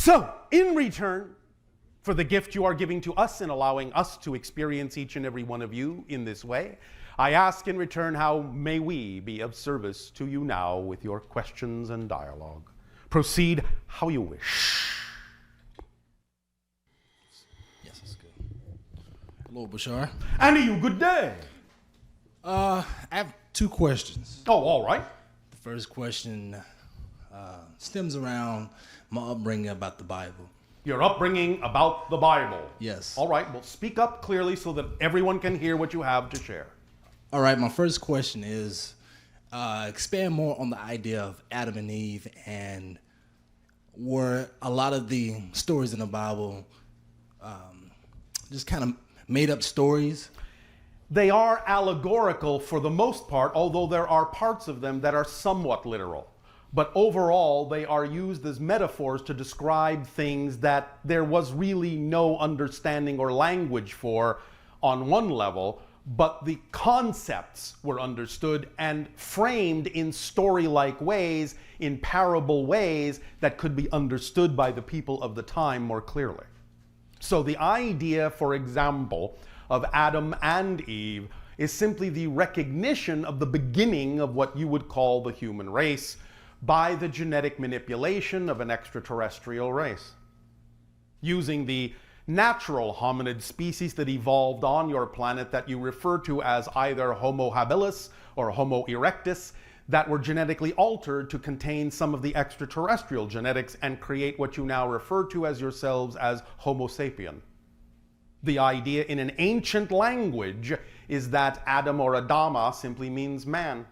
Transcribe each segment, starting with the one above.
So, in return for the gift you are giving to us in allowing us to experience each and every one of you in this way, I ask in return, how may we be of service to you now with your questions and dialogue? Proceed how you wish. Yes, that's good. Hello, Bashar. And to you, good day. I have two questions. Oh, all right. The first question stems around my upbringing about the Bible. Your upbringing about the Bible. Yes. All right, well, speak up clearly so that everyone can hear what you have to share. All right, my first question is expand more on the idea of Adam and Eve, and were a lot of the stories in the Bible just kind of made up stories? They are allegorical for the most part, although there are parts of them that are somewhat literal. But overall, they are used as metaphors to describe things that there was really no understanding or language for on one level, but the concepts were understood and framed in story-like ways, in parable ways that could be understood by the people of the time more clearly. So the idea, for example, of Adam and Eve is simply the recognition of the beginning of what you would call the human race by the genetic manipulation of an extraterrestrial race. Using the natural hominid species that evolved on your planet that you refer to as either Homo habilis or Homo erectus, that were genetically altered to contain some of the extraterrestrial genetics and create what you now refer to as yourselves as Homo sapien. The idea in an ancient language is that Adam or Adama simply means man.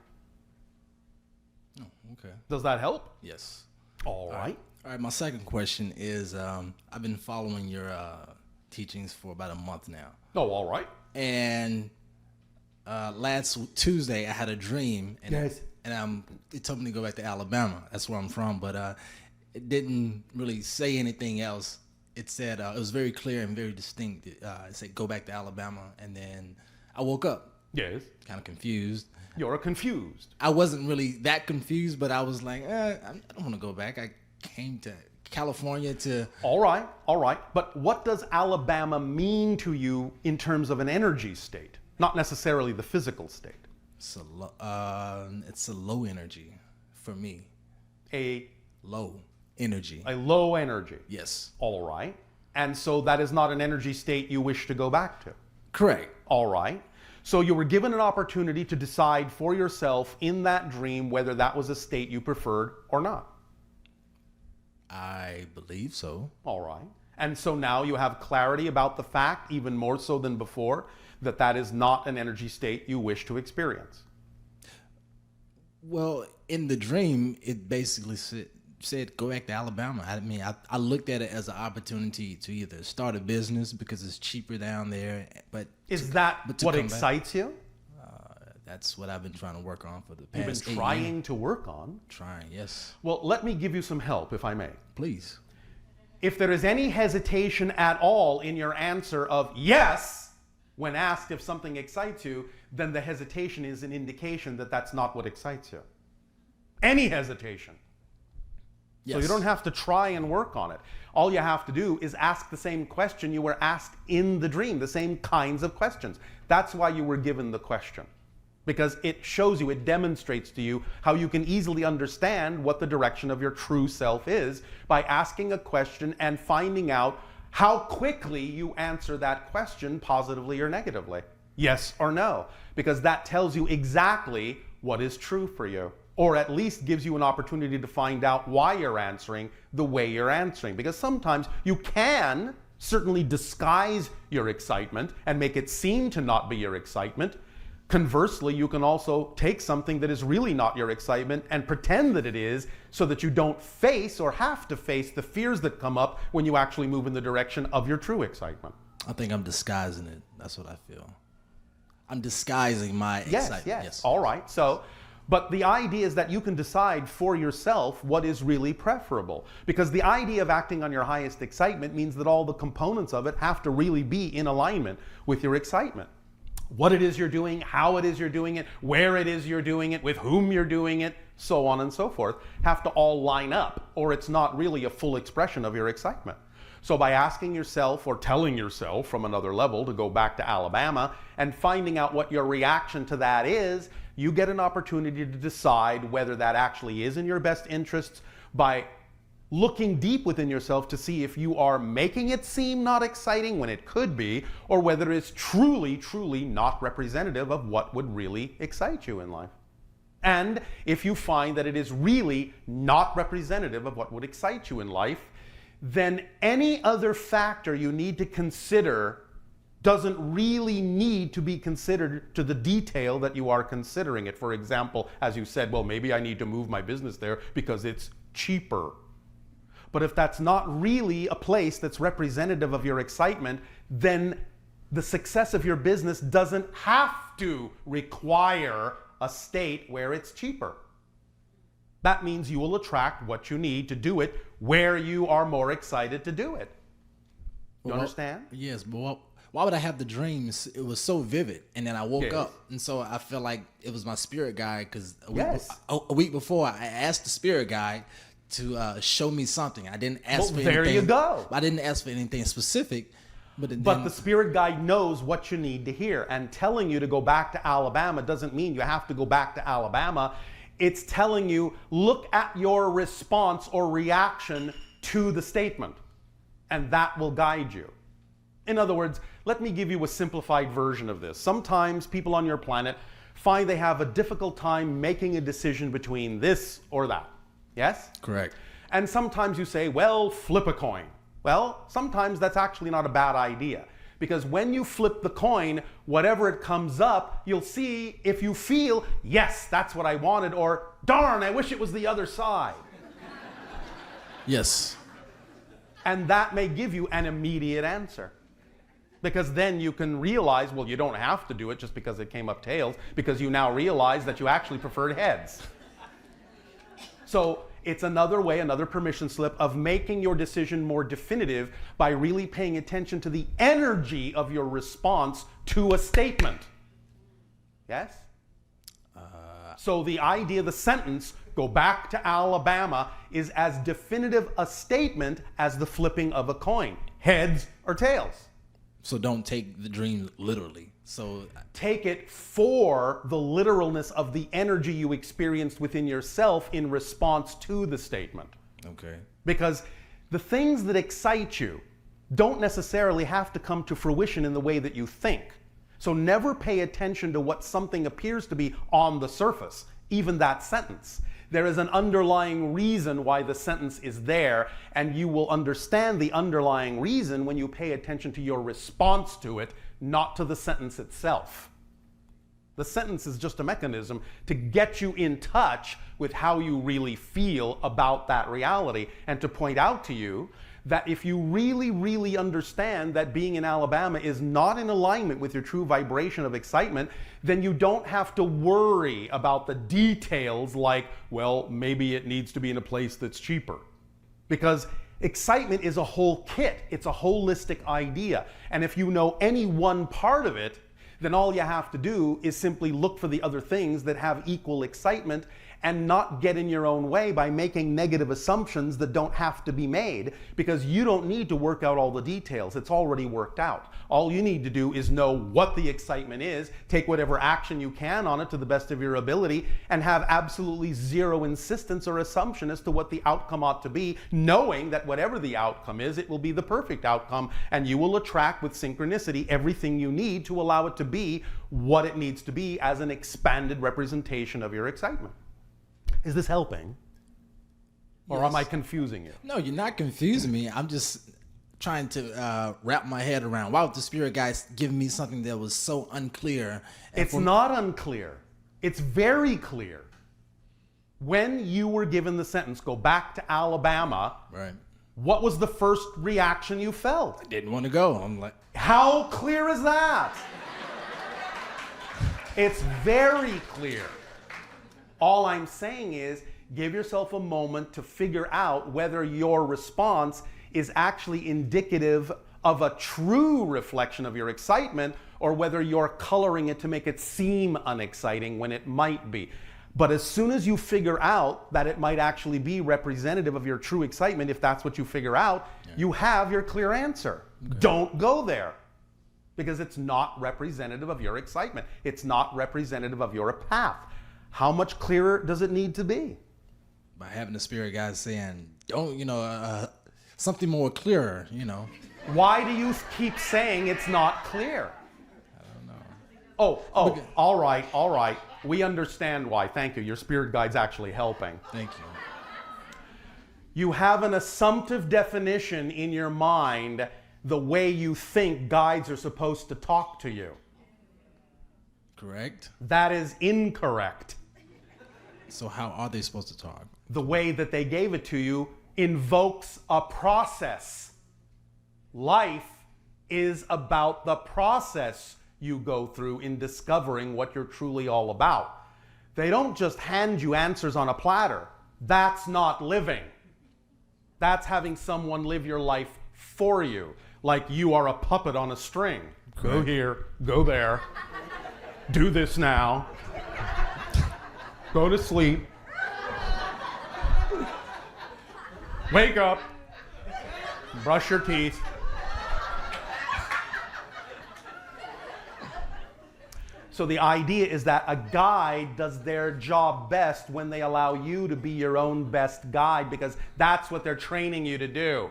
Oh, okay. Does that help? Yes. All right. All right, my second question is I've been following your teachings for about a month now. Oh, all right. And last Tuesday I had a dream, and Yes. it told me to go back to Alabama. That's where I'm from, but it didn't really say anything else. It said, it was very clear and very distinct. It said, go back to Alabama. And then I woke up. Yes. Kind of confused. You're confused. I wasn't really that confused, but I was like, I don't want to go back. I came to California to... All right, all right. But what does Alabama mean to you in terms of an energy state? Not necessarily the physical state. It's a low energy for me. A low energy. A low energy. Yes. All right. And so that is not an energy state you wish to go back to. Correct. All right. So you were given an opportunity to decide for yourself in that dream whether that was a state you preferred or not. I believe so. All right. And so now you have clarity about the fact, even more so than before, that that is not an energy state you wish to experience. Well, in the dream, it basically said go back to Alabama. I mean, I looked at it as an opportunity to either start a business because it's cheaper down there, but is that what excites you? That's what I've been trying to work on for the past 8 years. You've been trying to work on? Trying, yes. Well, let me give you some help, if I may. Please. If there is any hesitation at all in your answer of yes, when asked if something excites you, then the hesitation is an indication that that's not what excites you. Any hesitation. Yes. So you don't have to try and work on it. All you have to do is ask the same question you were asked in the dream, the same kinds of questions. That's why you were given the question. Because it shows you, it demonstrates to you how you can easily understand what the direction of your true self is by asking a question and finding out how quickly you answer that question positively or negatively. Yes or no. Because that tells you exactly what is true for you. Or at least gives you an opportunity to find out why you're answering the way you're answering. Because sometimes you can certainly disguise your excitement and make it seem to not be your excitement. Conversely, you can also take something that is really not your excitement and pretend that it is, so that you don't face or have to face the fears that come up when you actually move in the direction of your true excitement. I think I'm disguising it. That's what I feel. I'm disguising my excitement. Yes. All right. So, but the idea is that you can decide for yourself what is really preferable. Because the idea of acting on your highest excitement means that all the components of it have to really be in alignment with your excitement. what it is you're doing, how it is you're doing it, where it is you're doing it, with whom you're doing it, so on and so forth, have to all line up, or it's not really a full expression of your excitement. So by asking yourself or telling yourself from another level to go back to Alabama and finding out what your reaction to that is, you get an opportunity to decide whether that actually is in your best interests by looking deep within yourself to see if you are making it seem not exciting when it could be, or whether it's truly, truly not representative of what would really excite you in life. And if you find that it is really not representative of what would excite you in life, then any other factor you need to consider doesn't really need to be considered to the detail that you are considering it. For example, as you said, well, maybe I need to move my business there because it's cheaper. But if that's not really a place that's representative of your excitement, then the success of your business doesn't have to require a state where it's cheaper. That means you will attract what you need to do it where you are more excited to do it. You understand? Yes, but why would I have the dreams? It was so vivid. And then I woke up. And so I felt like it was my spirit guide, because a week before I asked the spirit guide to show me something. I didn't ask for anything. There you go. I didn't ask for anything specific. But the spirit guide knows what you need to hear. And telling you to go back to Alabama doesn't mean you have to go back to Alabama. It's telling you, look at your response or reaction to the statement. And that will guide you. In other words, let me give you a simplified version of this. Sometimes people on your planet find they have a difficult time making a decision between this or that. Yes? Correct. And sometimes you say, well, flip a coin. Well, sometimes that's actually not a bad idea. Because when you flip the coin, whatever it comes up, you'll see if you feel, yes, that's what I wanted, or darn, I wish it was the other side. Yes. And that may give you an immediate answer. Because then you can realize, well, you don't have to do it just because it came up tails, because you now realize that you actually preferred heads. So it's another way, another permission slip of making your decision more definitive by really paying attention to the energy of your response to a statement. Yes? So the idea, the sentence, go back to Alabama, is as definitive a statement as the flipping of a coin. Heads or tails. So don't take the dream literally. So take it for the literalness of the energy you experienced within yourself in response to the statement. Okay. Because the things that excite you don't necessarily have to come to fruition in the way that you think. So never pay attention to what something appears to be on the surface, even that sentence. There is an underlying reason why the sentence is there, and you will understand the underlying reason when you pay attention to your response to it, not to the sentence itself. The sentence is just a mechanism to get you in touch with how you really feel about that reality, and to point out to you that if you really, really understand that being in Alabama is not in alignment with your true vibration of excitement, then you don't have to worry about the details like, well, maybe it needs to be in a place that's cheaper. Because excitement is a whole kit. It's a holistic idea. And if you know any one part of it, then all you have to do is simply look for the other things that have equal excitement and not get in your own way by making negative assumptions that don't have to be made, because you don't need to work out all the details. It's already worked out. All you need to do is know what the excitement is, take whatever action you can on it to the best of your ability, and have absolutely zero insistence or assumption as to what the outcome ought to be, knowing that whatever the outcome is, it will be the perfect outcome, and you will attract with synchronicity everything you need to allow it to be what it needs to be as an expanded representation of your excitement. Is this helping? Or Yes. am I confusing you? No, you're not confusing me. I'm just trying to wrap my head around. Why would the spirit guys give me something that was so unclear? It's not unclear. It's very clear. When you were given the sentence, go back to Alabama, Right. what was the first reaction you felt? Didn't want to go. I'm like, How clear is that? It's very clear. All I'm saying is, give yourself a moment to figure out whether your response is actually indicative of a true reflection of your excitement or whether you're coloring it to make it seem unexciting when it might be. But as soon as you figure out that it might actually be representative of your true excitement, if that's what you figure out, you have your clear answer. Okay. Don't go there, because it's not representative of your excitement. It's not representative of your path. How much clearer does it need to be? By having the spirit guide saying, don't, something more clearer, Why do you keep saying it's not clear? I don't know. Oh, all right. We understand why. Thank you. Your spirit guide's actually helping. Thank you. You have an assumptive definition in your mind the way you think guides are supposed to talk to you. Correct. That is incorrect. So how are they supposed to talk? The way that they gave it to you invokes a process. Life is about the process you go through in discovering what you're truly all about. They don't just hand you answers on a platter. That's not living. That's having someone live your life for you, like you are a puppet on a string. Go here, go there, do this now, go to sleep, wake up, brush your teeth. So the idea is that a guide does their job best when they allow you to be your own best guide, because that's what they're training you to do.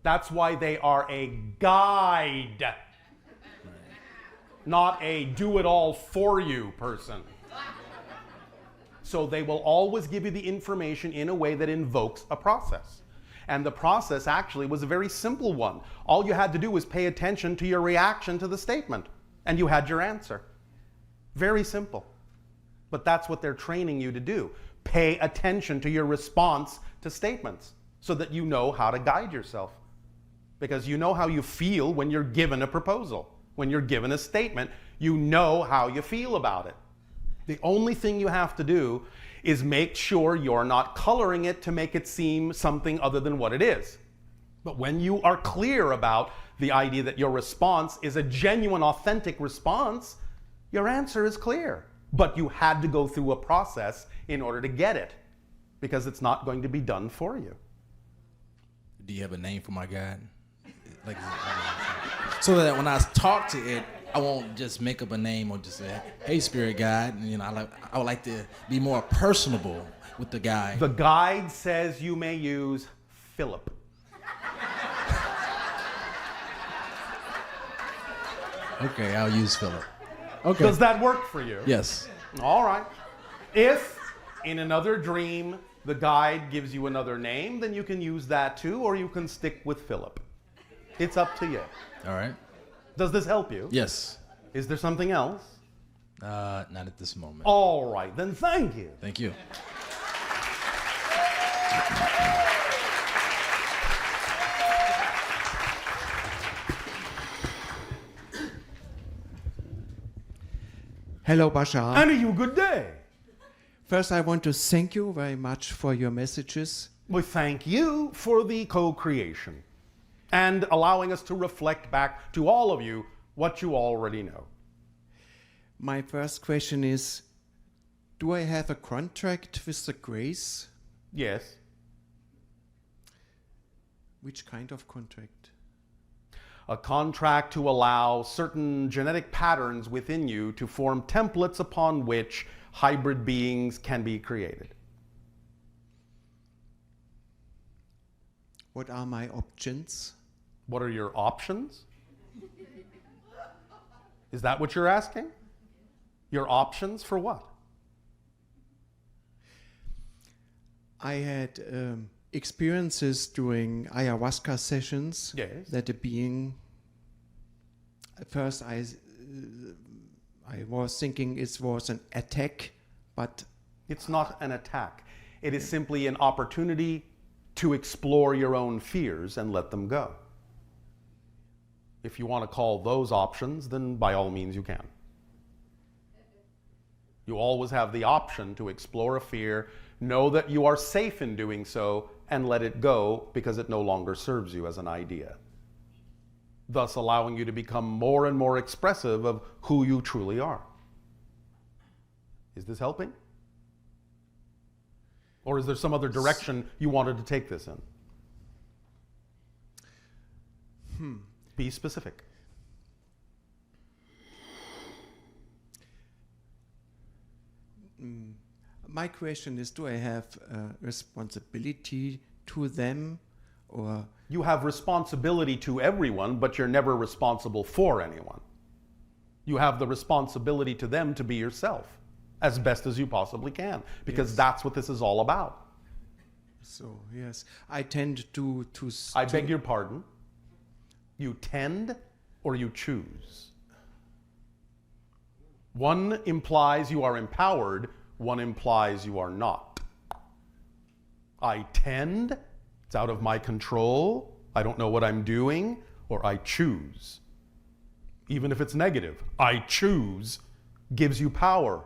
That's why they are a guide, not a do-it-all-for-you person. So they will always give you the information in a way that invokes a process. And the process actually was a very simple one. All you had to do was pay attention to your reaction to the statement, and you had your answer. Very simple. But that's what they're training you to do. Pay attention to your response to statements so that you know how to guide yourself. Because you know how you feel when you're given a proposal. When you're given a statement, you know how you feel about it. The only thing you have to do is make sure you're not coloring it to make it seem something other than what it is. But when you are clear about the idea that your response is a genuine, authentic response, your answer is clear. But you had to go through a process in order to get it, because it's not going to be done for you. Do you have a name for my guide? So that when I talk to it, I won't just make up a name or just say, "Hey, spirit guide." And, I would like to be more personable with the guide. The guide says you may use Philip. Okay, I'll use Philip. Okay. Does that work for you? Yes. All right. If in another dream the guide gives you another name, then you can use that too, or you can stick with Philip. It's up to you. All right. Does this help you? Yes. Is there something else? Not at this moment. All right, then thank you. Thank you. Hello, Bashar. And you good day. First, I want to thank you very much for your messages. We thank you for the co-creation and allowing us to reflect back to all of you what you already know. My first question is, do I have a contract with the grace? Yes. Which kind of contract? A contract to allow certain genetic patterns within you to form templates upon which hybrid beings can be created. What are my options? What are your options? Is that what you're asking? Your options for what? I had experiences during ayahuasca sessions. Yes. That a being, at first I was thinking it was an attack, but it's not an attack. It is simply an opportunity to explore your own fears and let them go. If you want to call those options, then by all means you can. You always have the option to explore a fear, know that you are safe in doing so, and let it go because it no longer serves you as an idea. thus allowing you to become more and more expressive of who you truly are. Is this helping? Or is there some other direction you wanted to take this in? Be specific. My question is, do I have responsibility to them, or You have responsibility to everyone, but you're never responsible for anyone. You have the responsibility to them to be yourself as best as you possibly can, because Yes. that's what this is all about. so? Yes, I tend to. I beg your pardon. You tend or you choose? One implies you are empowered, one implies you are not. I tend, it's out of my control, I don't know what I'm doing, or I choose. Even if it's negative, I choose gives you power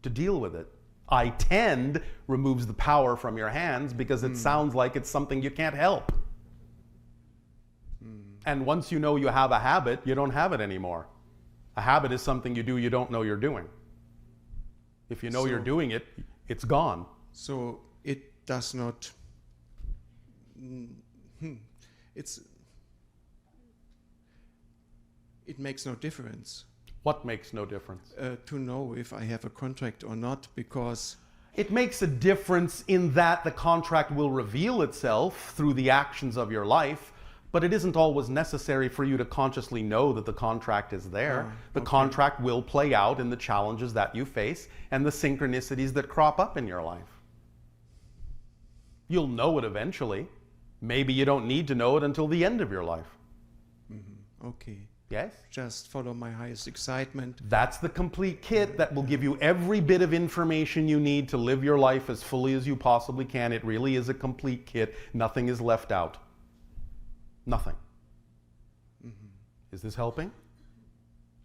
to deal with it. I tend removes the power from your hands because it sounds like it's something you can't help. And once you know you have a habit, you don't have it anymore. A habit is something you do you don't know you're doing. If you know you're doing it, it's gone. So it does not. It makes no difference What makes no difference? to know if I have a contract or not, because It makes a difference in that the contract will reveal itself through the actions of your life, but it isn't always necessary for you to consciously know that the contract is there. The contract will play out in the challenges that you face and the synchronicities that crop up in your life. You'll know it eventually. Maybe you don't need to know it until the end of your life. okay, Yes? just follow my highest excitement. That's the complete kit that will give you every bit of information you need to live your life as fully as you possibly can. It really is a complete kit. Nothing is left out. Nothing. Is this helping?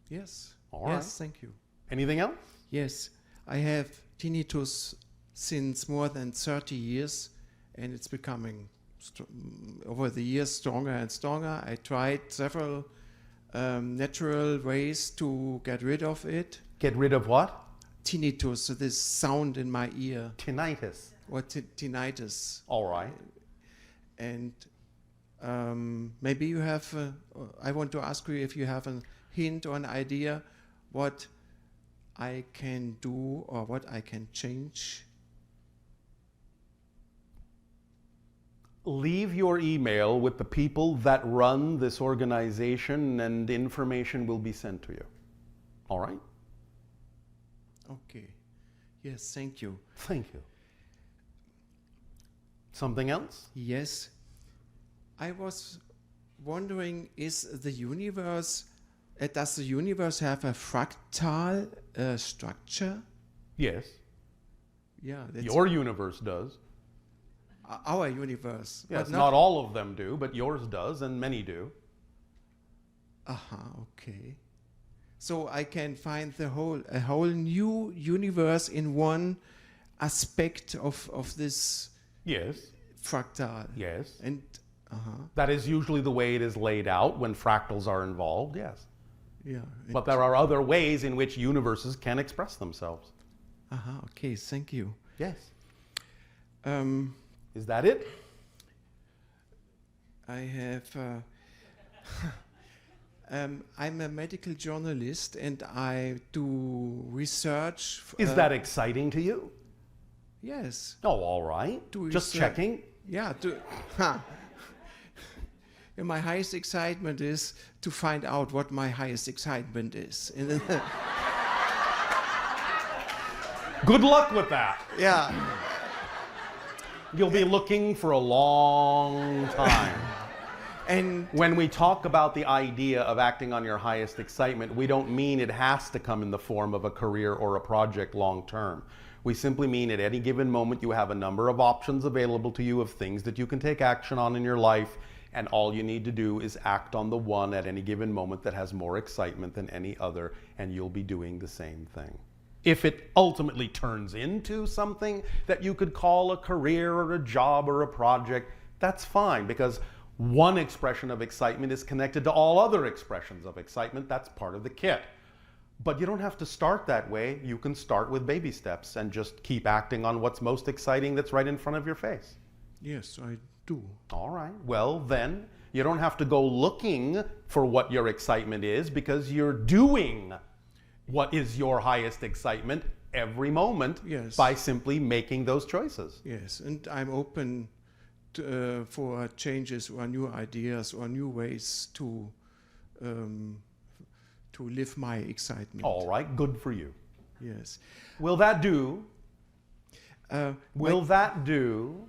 Yes. All yes, right. thank you. Anything else? Yes, I have tinnitus since more than 30 years, and it's becoming over the years stronger and stronger. I tried several natural ways to get rid of it. Get rid of what? Tinnitus, so this sound in my ear, Tinnitus. or tinnitus. All right. And maybe you have, I want to ask you if you have a hint or an idea what I can do or what I can change. Leave your email with the people that run this organization and information will be sent to you. All right? Okay. Yes, thank you. Thank you. Something else? Yes. I was wondering, is the universe, does the universe have a fractal structure? Yes. Yeah, that's Your universe does. our universe. Yes, but not all of them do, but yours does, and many do. Okay. So I can find a whole new universe in one aspect of this Yes. fractal. Yes. And That is usually the way it is laid out when fractals are involved, yes. yeah. But there are other ways in which universes can express themselves. Okay, thank you. Yes. Um, Is that it? I have. I'm a medical journalist and I do research. Is that exciting to you? Yes. Oh, all right. Do Just research. checking. Yeah. And my highest excitement is to find out what my highest excitement is. Good luck with that. Yeah. You'll be looking for a long time. And When we talk about the idea of acting on your highest excitement, we don't mean it has to come in the form of a career or a project long term. We simply mean at any given moment you have a number of options available to you of things that you can take action on in your life, and all you need to do is act on the one at any given moment that has more excitement than any other, and you'll be doing the same thing. If it ultimately turns into something that you could call a career or a job or a project, that's fine, because One expression of excitement is connected to all other expressions of excitement. That's part of the kit. But you don't have to start that way. You can start with baby steps and just keep acting on what's most exciting that's right in front of your face. Yes, I do. All right. Well, then you don't have to go looking for what your excitement is, because you're doing what is your highest excitement every moment. Yes. By simply making those choices. Yes, and I'm open to, for changes or new ideas or new ways to live my excitement. All right. Good for you. Yes. Will that do? Uh, Will that do?